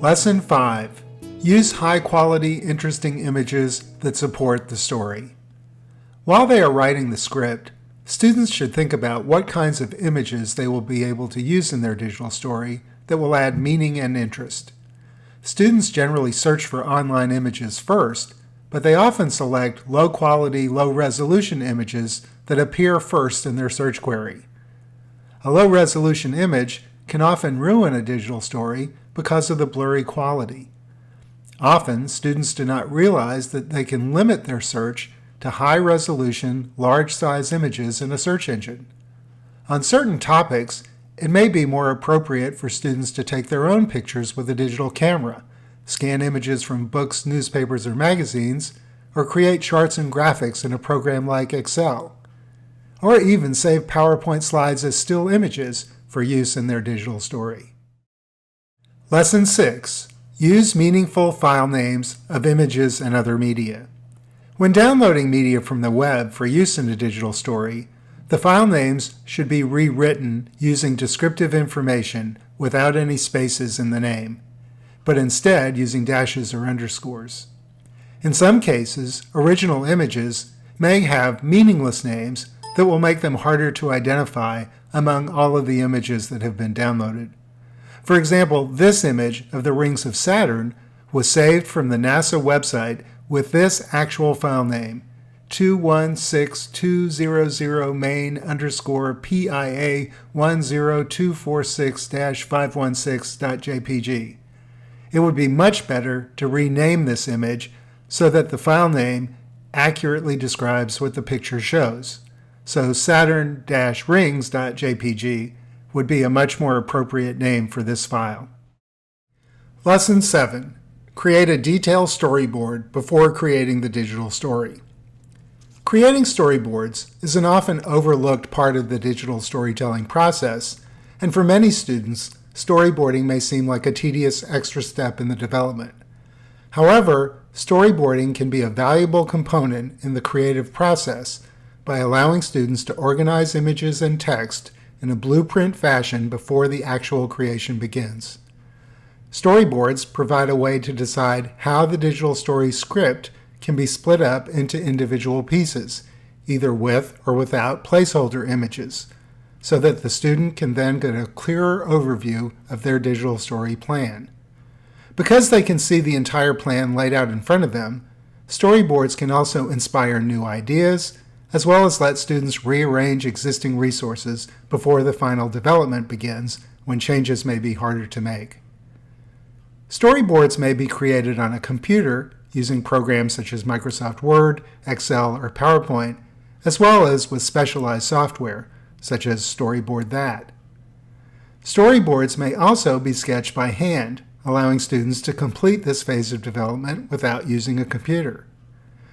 Lesson 5. Use high-quality, interesting images that support the story. While they are writing the script, students should think about what kinds of images they will be able to use in their digital story that will add meaning and interest. Students generally search for online images first, but they often select low-quality, low-resolution images that appear first in their search query. A low-resolution image can often ruin a digital story because of the blurry quality. Often, students do not realize that they can limit their search to high-resolution, large-size images in a search engine. On certain topics, it may be more appropriate for students to take their own pictures with a digital camera, scan images from books, newspapers, or magazines, or create charts and graphics in a program like Excel, or even save PowerPoint slides as still images for use in their digital story. Lesson 6. Use meaningful file names of images and other media. When downloading media from the web for use in a digital story, the file names should be rewritten using descriptive information without any spaces in the name, but instead using dashes or underscores. In some cases, original images may have meaningless names that will make them harder to identify among all of the images that have been downloaded. For example, this image of the rings of Saturn was saved from the NASA website with this actual file name, 216200 main_PIA 10246-516.jpg. It would be much better to rename this image so that the file name accurately describes what the picture shows. So Saturn-rings.jpg would be a much more appropriate name for this file. Lesson 7. Create a detailed storyboard before creating the digital story. Creating storyboards is an often overlooked part of the digital storytelling process, and for many students, storyboarding may seem like a tedious extra step in the development. However, storyboarding can be a valuable component in the creative process by allowing students to organize images and text in a blueprint fashion before the actual creation begins. Storyboards provide a way to decide how the digital story script can be split up into individual pieces, either with or without placeholder images, so that the student can then get a clearer overview of their digital story plan. Because they can see the entire plan laid out in front of them, storyboards can also inspire new ideas, as well as let students rearrange existing resources before the final development begins, when changes may be harder to make. Storyboards may be created on a computer using programs such as Microsoft Word, Excel, or PowerPoint, as well as with specialized software, such as Storyboard That. Storyboards may also be sketched by hand, allowing students to complete this phase of development without using a computer.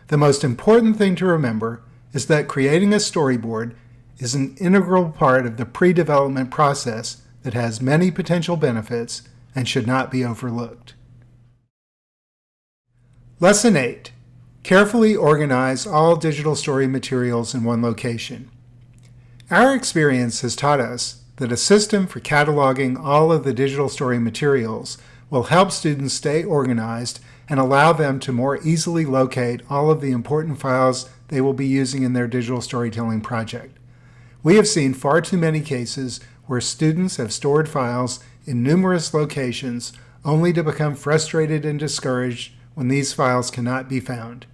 The most important thing to remember is that creating a storyboard is an integral part of the pre-development process that has many potential benefits and should not be overlooked. Lesson 8. Carefully organize all digital story materials in one location. Our experience has taught us that a system for cataloging all of the digital story materials will help students stay organized and allow them to more easily locate all of the important files they will be using in their digital storytelling project. We have seen far too many cases where students have stored files in numerous locations only to become frustrated and discouraged when these files cannot be found.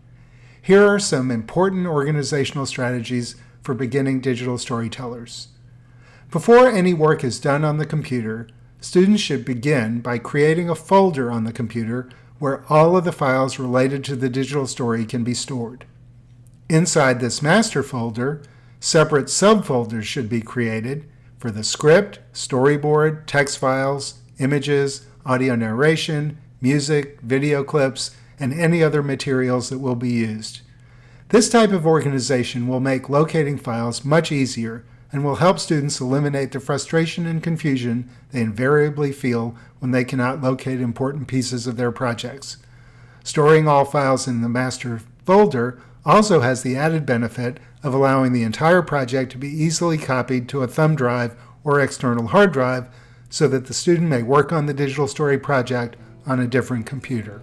Here are some important organizational strategies for beginning digital storytellers. Before any work is done on the computer, students should begin by creating a folder on the computer where all of the files related to the digital story can be stored. Inside this master folder, separate subfolders should be created for the script, storyboard, text files, images, audio narration, music, video clips, and any other materials that will be used. This type of organization will make locating files much easier and will help students eliminate the frustration and confusion they invariably feel when they cannot locate important pieces of their projects. Storing all files in the master folder also has the added benefit of allowing the entire project to be easily copied to a thumb drive or external hard drive so that the student may work on the digital story project on a different computer.